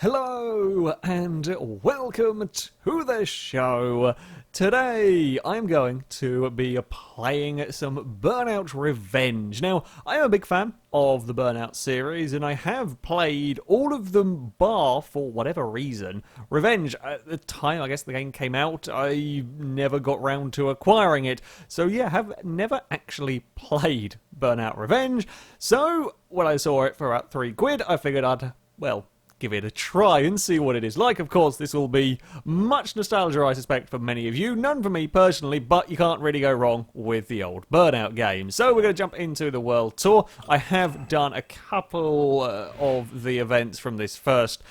Hello and welcome to the show. Today I'm going to be playing some Burnout Revenge. Now, I'm a big fan of the Burnout series and I have played all of them bar, for whatever reason, Revenge. At the time I guess the game came out, I never got round to acquiring it. So yeah, have never actually played Burnout Revenge. So when I saw it for about £3, I figured I'd, well, give it a try and see what it is like. Of course, this will be much nostalgia, I suspect, for many of you. None for me personally, but you can't really go wrong with the old Burnout game. So we're going to jump into the world tour. I have done a couple of the events from this first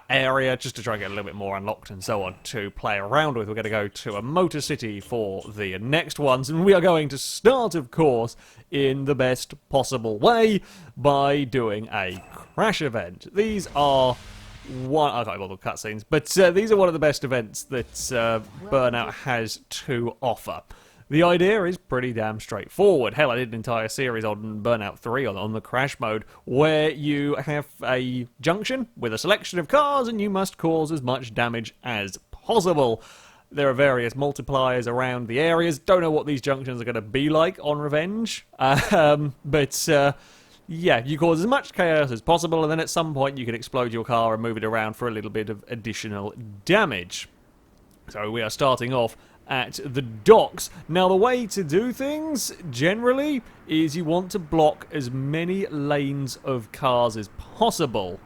area, just to try and get a little bit more unlocked and so on to play around with. We're going to go to a motor city for the next ones, and we are going to start, of course, in the best possible way by doing a crash event. These are I can't bother with cutscenes, but these are one of the best events that Burnout has to offer. The idea is pretty damn straightforward. Hell, I did an entire series on Burnout 3 on the crash mode, where you have a junction with a selection of cars and you must cause as much damage as possible. There are various multipliers around the areas. Don't know what these junctions are going to be like on Revenge, but yeah, you cause as much chaos as possible, and then at some point you can explode your car and move it around for a little bit of additional damage. So we are starting off at the docks. Now, the way to do things, generally, is you want to block as many lanes of cars as possible.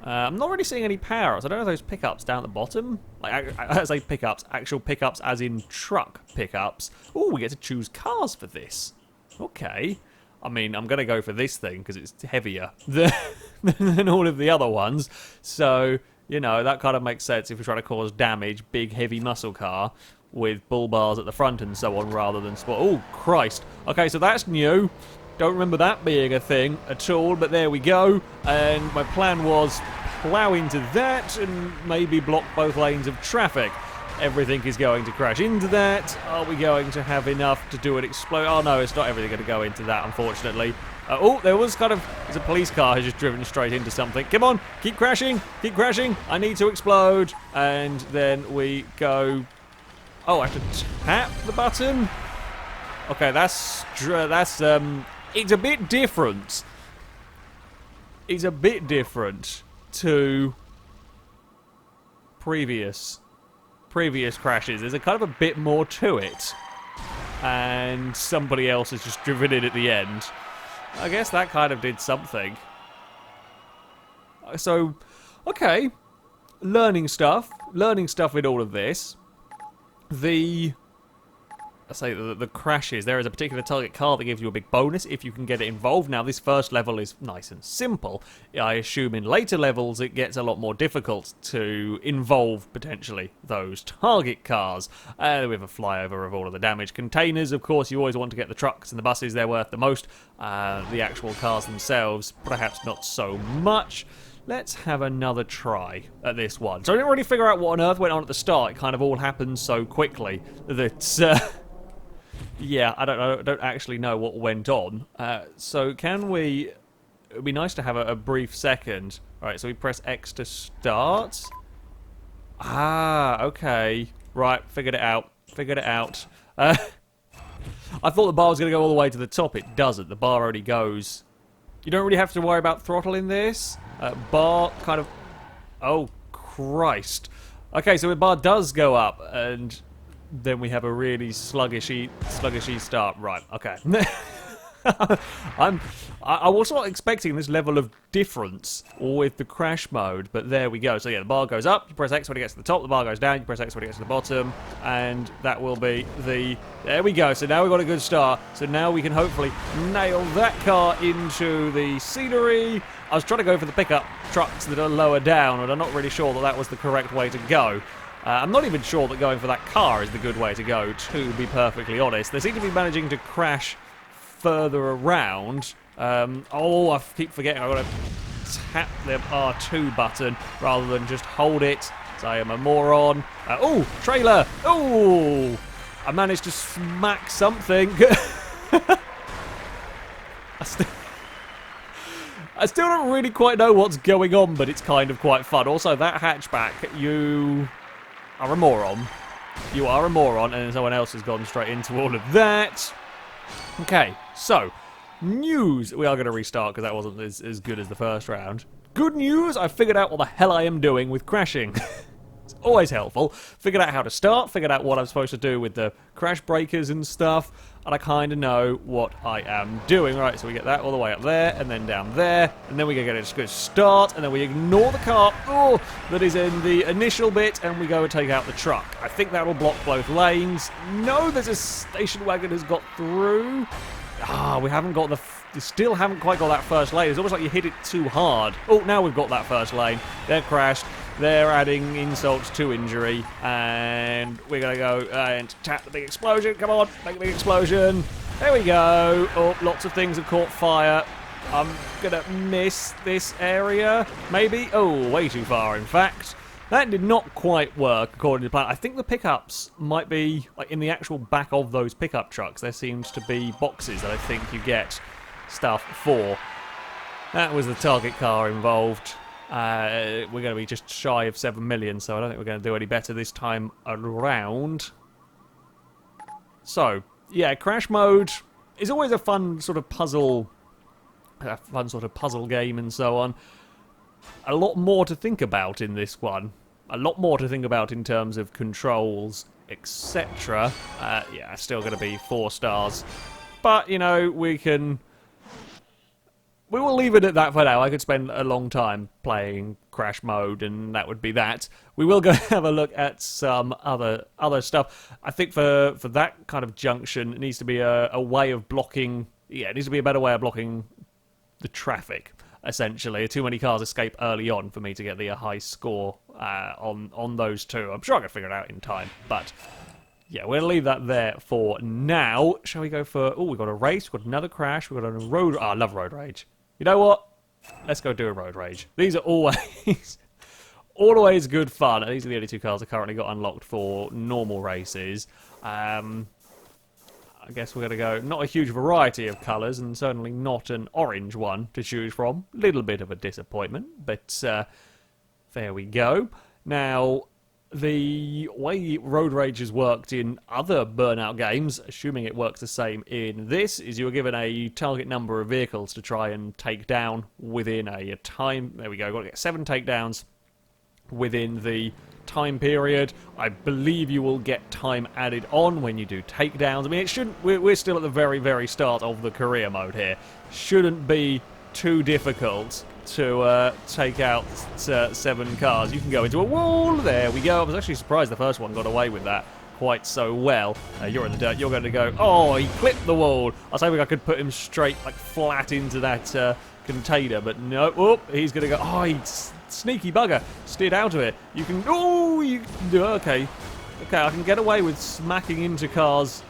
I'm not really seeing any power-ups. I don't know if those pickups down at the bottom. Like, I say pickups, actual pickups as in truck pickups. Oh, we get to choose cars for this. Okay. I mean, I'm going to go for this thing because it's heavier than all of the other ones. So, you know, that kind of makes sense if you're trying to cause damage. Big, heavy muscle car with bull bars at the front and so on rather than sport. Oh, Christ. Okay, so that's new. Don't remember that being a thing at all, but there we go. And my plan was plow into that and maybe block both lanes of traffic. Everything is going to crash into that. Are we going to have enough to do it explode? Oh, no, it's not everything going to go into that, unfortunately. Oh, there was there's a police car has just driven straight into something. Come on, keep crashing, keep crashing. I need to explode. And then we go... Oh, I have to tap the button? Okay, it's a bit different. It's a bit different to previous crashes. There's a kind of a bit more to it. And somebody else has just driven in at the end. I guess that kind of did something. So, okay. Learning stuff in all of this. The crashes, there is a particular target car that gives you a big bonus if you can get it involved. Now, this first level is nice and simple. I assume in later levels it gets a lot more difficult to involve, potentially, those target cars. We have a flyover of all of the damaged containers. Of course, you always want to get the trucks and the buses. They're worth the most. The actual cars themselves, perhaps not so much. Let's have another try at this one. So I didn't really figure out what on earth went on at the start. It kind of all happened so quickly that, yeah, I don't actually know what went on. So can we... It would be nice to have a brief second. All right, so we press X to start. Ah, okay. Right, figured it out. I thought the bar was going to go all the way to the top. It doesn't. The bar only goes... You don't really have to worry about throttling this. Bar kind of... Oh, Christ. Okay, so the bar does go up, and then we have a really sluggishy start. Right, okay. I was not expecting this level of difference with the crash mode, but there we go. So yeah, the bar goes up, you press X when it gets to the top, the bar goes down, you press X when it gets to the bottom, and that will be the... There we go, so now we've got a good start. So now we can hopefully nail that car into the scenery. I was trying to go for the pickup trucks that are lower down, and I'm not really sure that was the correct way to go. I'm not even sure that going for that car is the good way to go, to be perfectly honest. They seem to be managing to crash further around. Oh, I keep forgetting I've got to tap the R2 button rather than just hold it. So I am a moron. Oh, trailer! Oh! I managed to smack something. I still don't really quite know what's going on, but it's kind of quite fun. Also, that hatchback, you are a moron. You are a moron, and then someone else has gone straight into all of that. Okay, so, news. We are going to restart because that wasn't as good as the first round. Good news, I figured out what the hell I am doing with crashing. It's always helpful. Figured out how to start, figured out what I'm supposed to do with the crash breakers and stuff, and I kind of know what I am doing. Right, so we get that all the way up there, and then down there, and then we get a good start, and then we ignore the car that is in the initial bit, and we go and take out the truck. I think that will block both lanes. No, there's a station wagon has got through. We haven't got we still haven't quite got that first lane. It's almost like you hit it too hard. Oh, now we've got that first lane. They're crashed. They're adding insult to injury. And we're going to go and tap the big explosion. Come on, make a big explosion. There we go. Oh, lots of things have caught fire. I'm going to miss this area, maybe. Oh, way too far, in fact. That did not quite work according to plan. I think the pickups might be like in the actual back of those pickup trucks. There seems to be boxes that I think you get stuff for. That was the target car involved. We're going to be just shy of 7 million, so I don't think we're going to do any better this time around. So, yeah, crash mode is always a fun sort of puzzle game and so on. A lot more to think about in this one. A lot more to think about in terms of controls, etc. Yeah, still going to be 4 stars. But, you know, we will leave it at that for now. I could spend a long time playing crash mode, and that would be that. We will go have a look at some other stuff. I think for that kind of junction, it needs to be a way of blocking... Yeah, it needs to be a better way of blocking the traffic. Essentially, too many cars escape early on for me to get the high score on those two. I'm sure I can figure it out in time, but yeah, we'll leave that there for now. Shall we go for? Oh, we've got a race. We've got another crash. We've got a road. I love road rage. You know what? Let's go do a road rage. These are always good fun. And these are the only 2 cars I currently got unlocked for normal races. I guess we're going to go, not a huge variety of colours, and certainly not an orange one to choose from. Little bit of a disappointment, but there we go. Now, the way Road Rage has worked in other Burnout games, assuming it works the same in this, is you are given a target number of vehicles to try and take down within a time. There we go, got to get 7 takedowns within the time period. I believe you will get time added on when you do takedowns. I mean, it shouldn't. We're still at the very, very start of the career mode here. Shouldn't be too difficult to take out 7 cars. You can go into a wall. There we go. I was actually surprised the first one got away with that quite so well. You're in the dirt. You're going to go. Oh, he clipped the wall. I was hoping I could put him straight, like flat into that container, but no. Oh, he's going to go. Oh, he's sneaky bugger. Steered out of it. You can. Oh, you. Okay. Okay, I can get away with smacking into cars.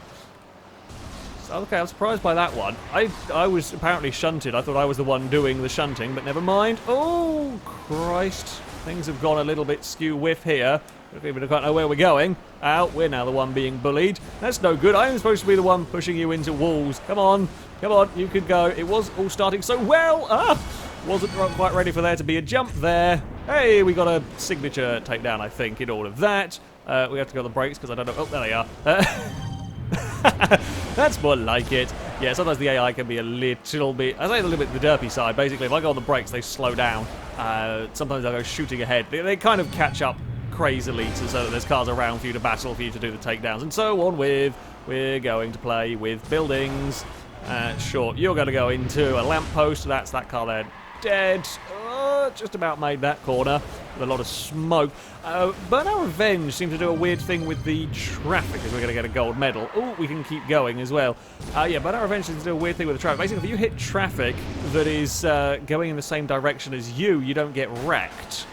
Okay, I'm surprised by that one. I was apparently shunted. I thought I was the one doing the shunting, but never mind. Oh, Christ. Things have gone a little bit skew-whiff here. I don't even quite know where we're going. Ow, we're now the one being bullied. That's no good. I am supposed to be the one pushing you into walls. Come on. Come on, you could go. It was all starting so well. Wasn't quite ready for there to be a jump there. Hey, we got a signature takedown, I think, in all of that. We have to go on the brakes because I don't know. Oh, there they are. That's more like it. Yeah, sometimes the AI can be a little bit, I say a little bit the derpy side. Basically, if I go on the brakes, they slow down. Sometimes I go shooting ahead. They kind of catch up crazily so that there's cars around for you to battle, for you to do the takedowns, and so on with. We're going to play with buildings. Sure, you're going to go into a lamppost. That's that car there. Dead. Just about made that corner with a lot of smoke. Burnout Revenge seems to do a weird thing with the traffic as we're going to get a gold medal. Oh, we can keep going as well. Yeah, Burnout Revenge seems to do a weird thing with the traffic. Basically, if you hit traffic that is going in the same direction as you don't get wrecked.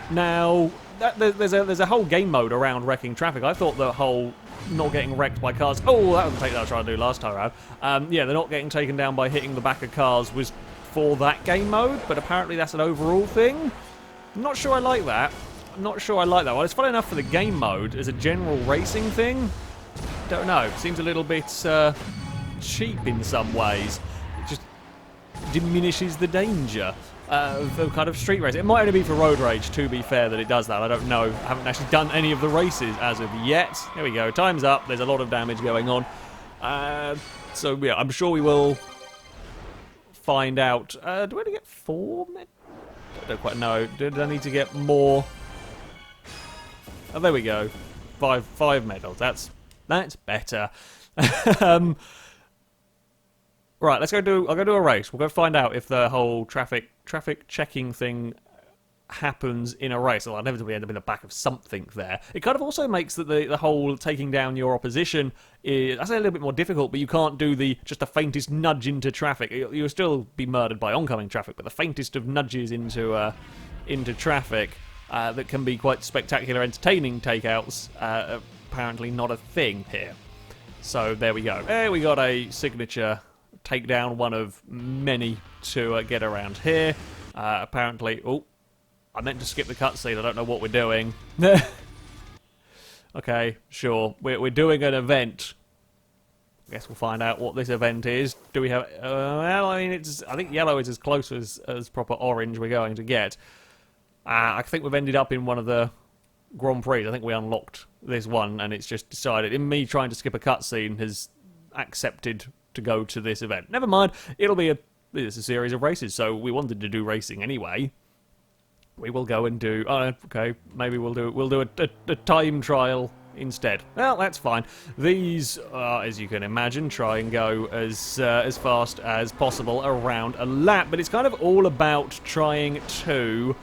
Now, there's a whole game mode around wrecking traffic. I thought the whole not getting wrecked by cars... Oh, that was the take that I was trying to do last time around. Yeah, they're not getting taken down by hitting the back of cars was for that game mode, but apparently that's an overall thing. I'm not sure I like that. I'm not sure I like that. Well, it's fun enough for the game mode as a general racing thing. Don't know. Seems a little bit cheap in some ways. diminishes the danger of kind of street racing. It might only be for road rage, to be fair, that it does that. I don't know. I haven't actually done any of the races as of yet. Here we go. Time's up. There's a lot of damage going on. So, yeah, I'm sure we will find out. Do I need to get 4 med? I don't quite know. Did I need to get more? Oh, there we go. Five medals. That's better. Right, I'll go do a race. We'll go find out if the whole traffic checking thing happens in a race. I'll inevitably end up in the back of something there. It kind of also makes that the whole taking down your opposition is, I say, a little bit more difficult, but you can't do just the faintest nudge into traffic. You'll still be murdered by oncoming traffic, but the faintest of nudges into traffic that can be quite spectacular, entertaining takeouts, apparently not a thing here. So there we go. There we got a signature takedown, one of many to get around here. Apparently, oh, I meant to skip the cutscene. I don't know what we're doing. Okay, sure. We're doing an event. I guess we'll find out what this event is. Do we have? Well, I mean, I think yellow is as close as proper orange we're going to get. I think we've ended up in one of the Grand Prix. I think we unlocked this one, and it's just decided, in me trying to skip a cutscene, has accepted to go to this event. Never mind, it's a series of races, so we wanted to do racing anyway. We will go and do, okay, maybe we'll do a time trial instead. Well, that's fine. These, as you can imagine, try and go as fast as possible around a lap, but it's kind of all about trying to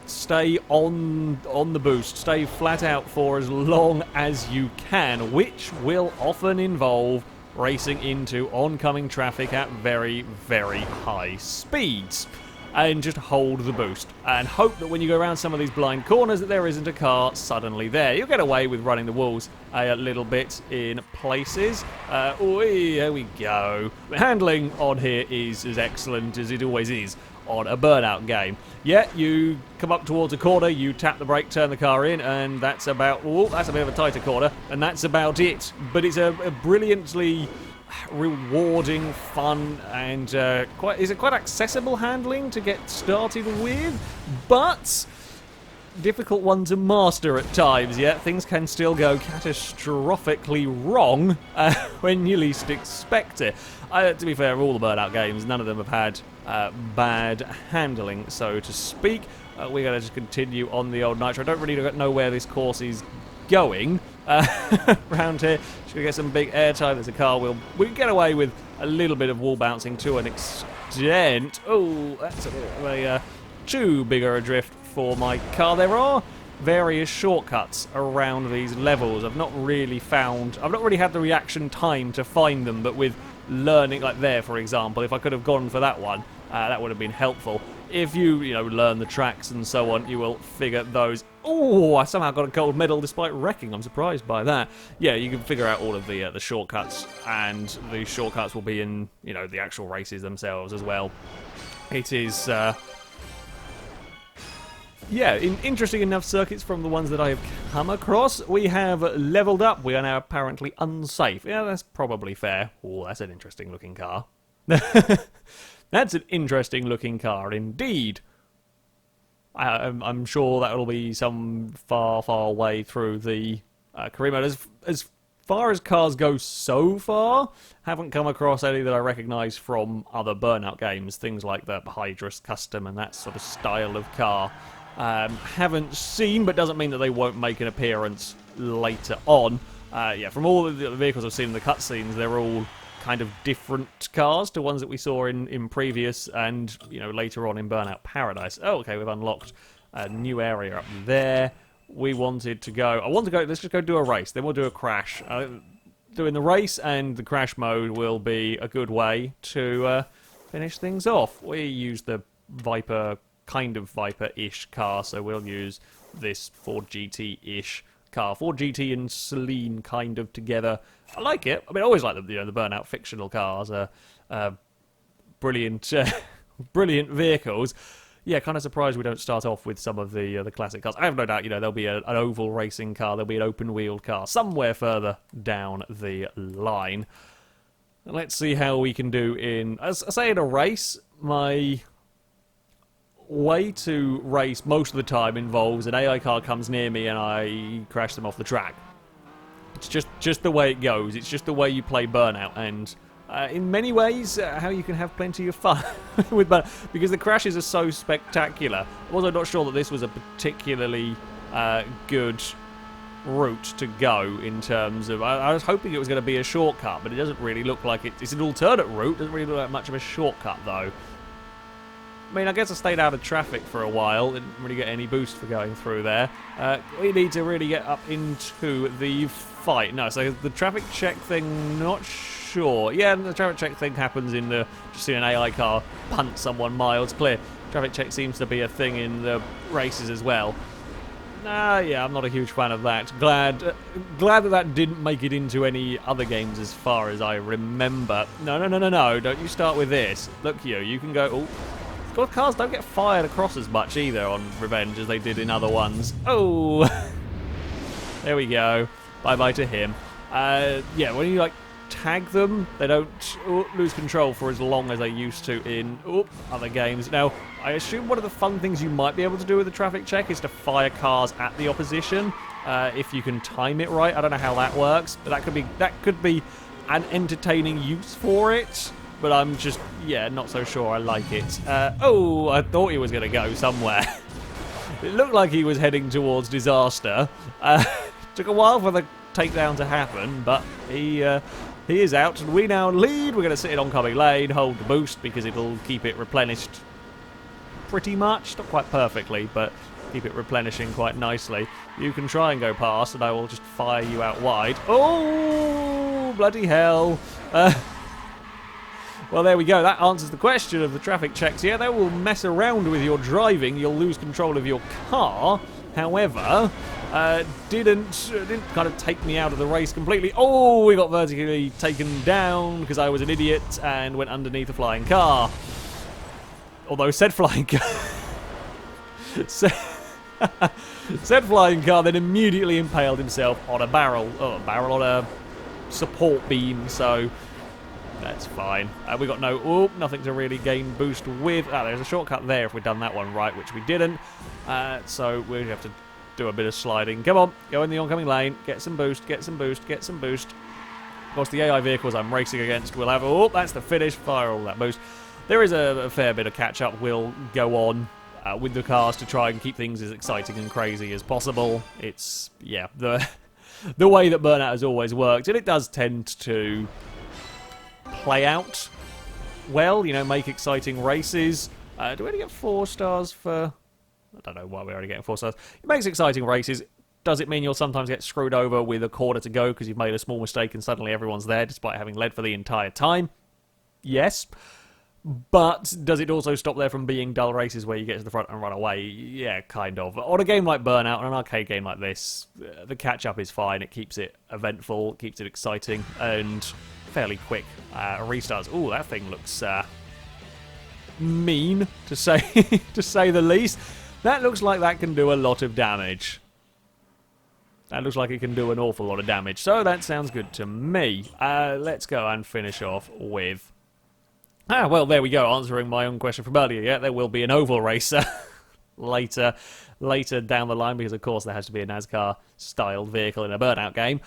stay on the boost, stay flat out for as long as you can, which will often involve racing into oncoming traffic at very, very high speeds. And just hold the boost. And hope that when you go around some of these blind corners that there isn't a car suddenly there. You'll get away with running the walls a little bit in places. There we go. The handling on here is as excellent as it always is on a Burnout game. Yeah, you come up towards a corner, you tap the brake, turn the car in, and that's about... Oh, that's a bit of a tighter corner, and that's about it. But it's a brilliantly rewarding, fun, and quite accessible handling to get started with, but difficult one to master at times. Yeah, things can still go catastrophically wrong when you least expect it. To be fair, all the Burnout games, none of them have had bad handling, so to speak. We're going to just continue on the old Nitro. I don't really know where this course is going around here. Should we get some big airtime? There's a car. We can get away with a little bit of wall bouncing to an extent. Oh, that's a bit too bigger a drift for my car. There are various shortcuts around these levels. I've not really had the reaction time to find them, but with learning, like there, for example, if I could have gone for that one, that would have been helpful. If you learn the tracks and so on, you will figure those. Oh, I somehow got a gold medal despite wrecking. I'm surprised by that. Yeah, you can figure out all of the shortcuts, and the shortcuts will be in the actual races themselves as well. It is interesting enough circuits from the ones that I have come across. We have leveled up. We are now apparently unsafe. Yeah, that's probably fair. Oh, that's an interesting looking car. That's an interesting looking car indeed. I'm sure that will be some far, far way through the career mode. As far as cars go so far, haven't come across any that I recognise from other Burnout games. Things like the Hydrus Custom and that sort of style of car. Haven't seen, but doesn't mean that they won't make an appearance later on. From all the vehicles I've seen in the cutscenes, they're all kind of different cars to ones that we saw in previous and later on in Burnout Paradise. Oh, okay, we've unlocked a new area up there. We wanted to go. Let's just go do a race. Then we'll do a crash. Doing the race and the crash mode will be a good way to finish things off. We use the Viper, kind of Viper-ish car, so we'll use this Ford GT-ish car. Ford GT and Celine kind of together. I like it. I mean, I always like the Burnout fictional cars. Brilliant, brilliant vehicles. Yeah, kind of surprised we don't start off with some of the classic cars. I have no doubt, there'll be an oval racing car, there'll be an open-wheeled car somewhere further down the line. Let's see how we can do in... As I say, in a race, my way to race most of the time involves an AI car comes near me and I crash them off the track. It's just the way it goes. It's just the way you play Burnout, and in many ways, how you can have plenty of fun with Burnout, because the crashes are so spectacular. I was not sure that this was a particularly good route to go in terms of... I was hoping it was going to be a shortcut, but it doesn't really look like it. It's an alternate route. Doesn't really look like much of a shortcut, though. I mean, I guess I stayed out of traffic for a while. Didn't really get any boost for going through there. We need to really get up into the fight. No, so the traffic check thing, not sure. Yeah, the traffic check thing happens in the... Just see an AI car punt someone miles clear. Traffic check seems to be a thing in the races as well. Yeah, I'm not a huge fan of that. Glad that didn't make it into any other games as far as I remember. No, don't you start with this. Look, you can go... Oh. God, cars don't get fired across as much either on Revenge as they did in other ones. Oh! There we go. Bye-bye to him. Yeah, when you, like, tag them, they don't lose control for as long as they used to in other games. Now, I assume one of the fun things you might be able to do with the traffic check is to fire cars at the opposition, if you can time it right. I don't know how that works, but that could be an entertaining use for it. But I'm just, yeah, not so sure I like it. Oh, I thought he was going to go somewhere. It looked like he was heading towards disaster. Took a while for the takedown to happen, but he is out, and we now lead. We're going to sit in oncoming lane, hold the boost, because it'll keep it replenished pretty much. Not quite perfectly, but keep it replenishing quite nicely. You can try and go past, and I will just fire you out wide. Oh, bloody hell. Well, there we go. That answers the question of the traffic checks. Yeah, they will mess around with your driving. You'll lose control of your car. However, didn't kind of take me out of the race completely. Oh, we got vertically taken down because I was an idiot and went underneath a flying car. Although said flying car... said flying car then immediately impaled himself on a barrel. Oh, a barrel on a support beam, so... That's fine. We got nothing to really gain boost with. There's a shortcut there if we'd done that one right, which we didn't. So we have to do a bit of sliding. Come on, go in the oncoming lane. Get some boost, get some boost, get some boost. Of course, the AI vehicles I'm racing against will have... Oh, that's the finish. Fire all that boost. There is a fair bit of catch-up will go on with the cars to try and keep things as exciting and crazy as possible. It's, yeah, the way that Burnout has always worked. And it does tend to... play out well, you know, make exciting races. Do we only get 4 stars for... I don't know why we're only getting 4 stars. It makes exciting races. Does it mean you'll sometimes get screwed over with a quarter to go because you've made a small mistake and suddenly everyone's there despite having led for the entire time? Yes. But does it also stop there from being dull races where you get to the front and run away? Yeah, kind of. On a game like Burnout, on an arcade game like this, the catch-up is fine. It keeps it eventful, keeps it exciting, and... fairly quick restarts. Ooh, that thing looks mean, to say to say the least. That looks like that can do a lot of damage. That looks like it can do an awful lot of damage. So that sounds good to me. Let's go and finish off with... well, there we go, answering my own question from earlier. Yeah, there will be an oval racer later down the line, because of course there has to be a NASCAR-styled vehicle in a Burnout game.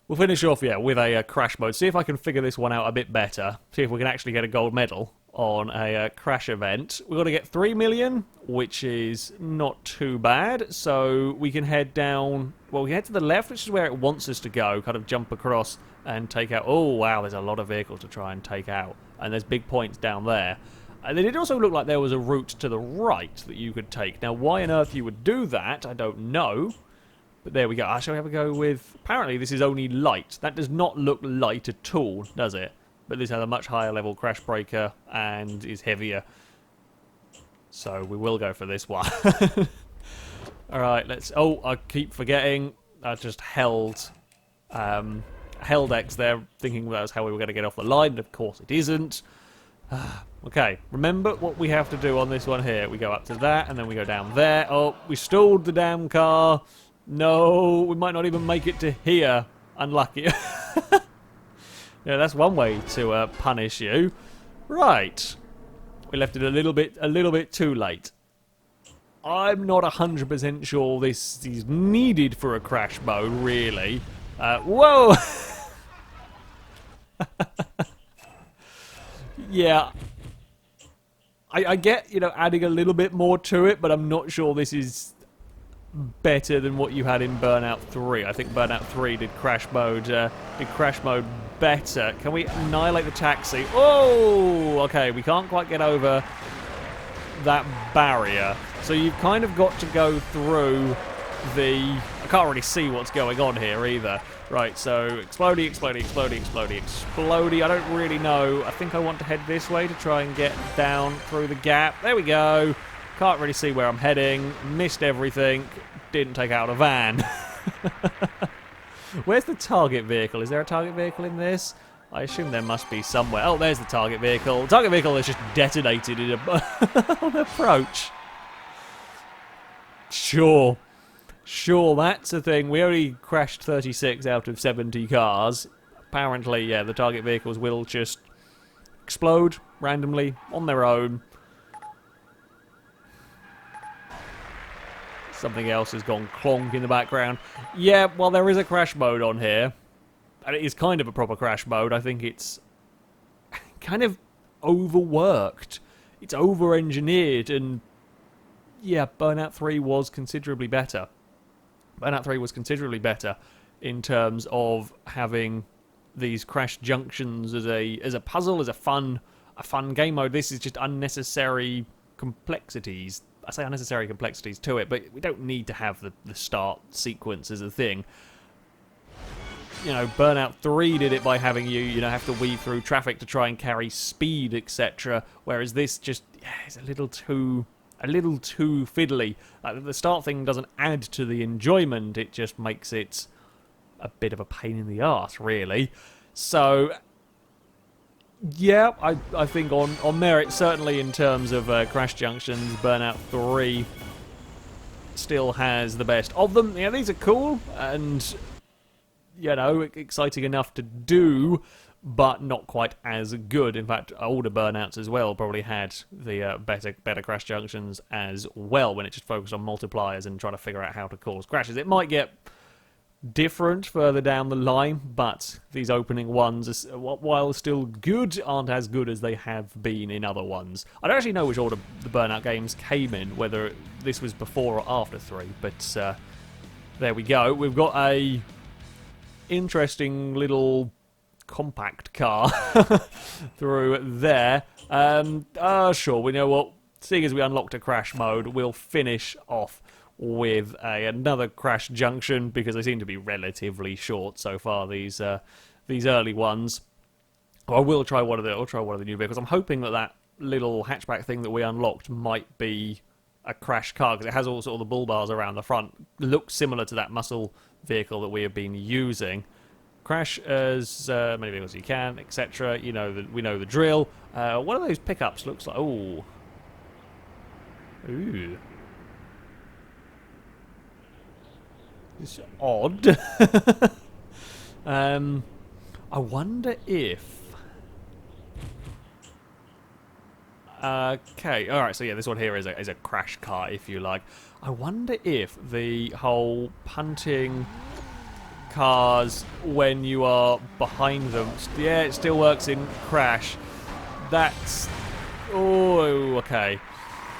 We'll finish off, yeah, with a crash mode. See if I can figure this one out a bit better. See if we can actually get a gold medal on a crash event. We've got to get 3 million, which is not too bad. So we can head down... Well, we head to the left, which is where it wants us to go. Kind of jump across and take out... Oh, wow, there's a lot of vehicles to try and take out. And there's big points down there. And then it also looked like there was a route to the right that you could take. Now, why on earth you would do that, I don't know. But there we go. Shall we have a go with... Apparently this is only light. That does not look light at all, does it? But this has a much higher level crash breaker and is heavier. So we will go for this one. Alright, let's... Oh, I keep forgetting. I just held X there, thinking that was how we were going to get off the line. And of course it isn't. Okay, remember what we have to do on this one here. We go up to that, and then we go down there. Oh, we stalled the damn car. No, we might not even make it to here. Unlucky. Yeah, that's one way to punish you. Right. We left it a little bit too late. I'm not 100% sure this is needed for a crash mode, really. Whoa! Yeah. I get, adding a little bit more to it, but I'm not sure this is better than what you had in Burnout 3. I think Burnout 3 did crash mode better. Can we annihilate the taxi? Oh, okay, we can't quite get over that barrier. So you've kind of got to go through the... I can't really see what's going on here either. Right, so explodey, explodey, explodey, explodey, explodey. I don't really know. I think I want to head this way to try and get down through the gap. There we go. Can't really see where I'm heading. Missed everything. Didn't take out a van. Where's the target vehicle? Is there a target vehicle in this? I assume there must be somewhere. Oh, there's the target vehicle. The target vehicle is just detonated in on approach. Sure. Sure, that's a thing. We only crashed 36 out of 70 cars. Apparently, yeah, the target vehicles will just explode randomly on their own. Something else has gone clonk in the background. Yeah, well, there is a crash mode on here. And it is kind of a proper crash mode. I think it's kind of overworked. It's over-engineered, and yeah, Burnout 3 was considerably better. Burnout 3 was considerably better in terms of having these crash junctions as a puzzle, as a fun game mode. This is just unnecessary complexities. I say unnecessary complexities to it, but we don't need to have the start sequence as a thing. Burnout 3 did it by having you have to weave through traffic to try and carry speed, etc. Whereas this just is a little too fiddly. The start thing doesn't add to the enjoyment, it just makes it a bit of a pain in the arse, really. So, yeah, I think on merit, certainly in terms of crash junctions, Burnout 3 still has the best of them. Yeah, these are cool and, exciting enough to do, but not quite as good. In fact, older Burnouts as well probably had the better crash junctions as well, when it just focused on multipliers and trying to figure out how to cause crashes. It might get different further down the line, but these opening ones, while still good, aren't as good as they have been in other ones. I don't actually know which order the Burnout games came in, whether this was before or after 3, but there we go. We've got a interesting little compact car through there. Sure, we know what. Seeing as we unlocked a crash mode, we'll finish off with another crash junction, because they seem to be relatively short so far, these early ones. I will try one of the new vehicles. I'm hoping that little hatchback thing that we unlocked might be a crash car, because it has all sort of the bull bars around the front. Looks similar to that muscle vehicle that we have been using. Crash as many vehicles as you can, etc. We know the drill. One of those pickups looks like... Ooh. It's odd. I wonder if... Okay, alright, so yeah, this one here is a crash car, if you like. I wonder if the whole punting cars when you are behind them... Yeah, it still works in crash. That's... Oh, okay.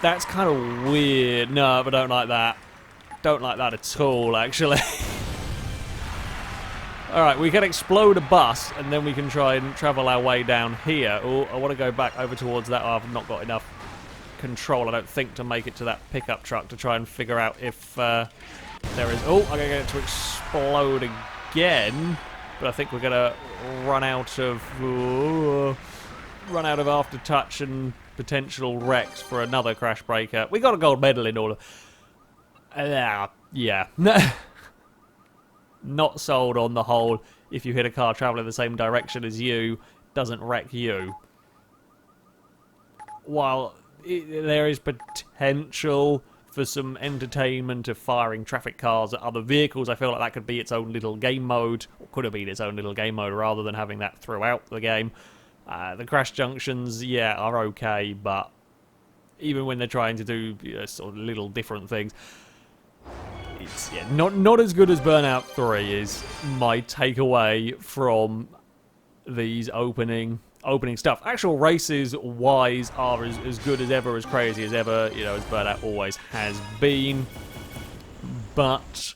That's kind of weird. No, I don't like that. Don't like that at all, actually. Alright, we can explode a bus, and then we can try and travel our way down here. Oh, I want to go back over towards that. I've not got enough control, I don't think, to make it to that pickup truck to try and figure out if there is... Oh, I'm going to get it to explode again. But I think we're going to run out of aftertouch and potential wrecks for another crash breaker. We got a gold medal in order. Yeah. Not sold on the whole, if you hit a car traveling the same direction as you, doesn't wreck you. While there is potential for some entertainment of firing traffic cars at other vehicles. I feel like that could be its own little game mode, or could have been its own little game mode, rather than having that throughout the game. The crash junctions, yeah, are okay, but even when they're trying to do sort of little different things, it's not as good as Burnout 3 is my takeaway from these opening stuff. Actual races wise are as good as ever, as crazy as ever, as Burnout always has been. But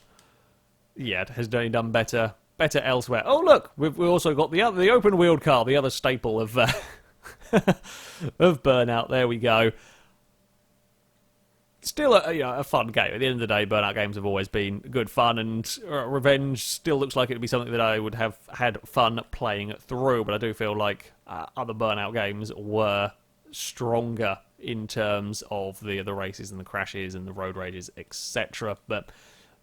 yeah, it has done better elsewhere. Oh look, we've also got the open wheeled car, the other staple of of Burnout. There we go. Still a fun game. At the end of the day, Burnout games have always been good fun, and Revenge still looks like it would be something that I would have had fun playing through, but I do feel like other Burnout games were stronger in terms of the races and the crashes and the road rages, etc. But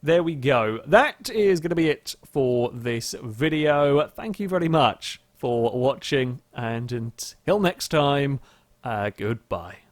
there we go. That is going to be it for this video. Thank you very much for watching, and until next time, goodbye.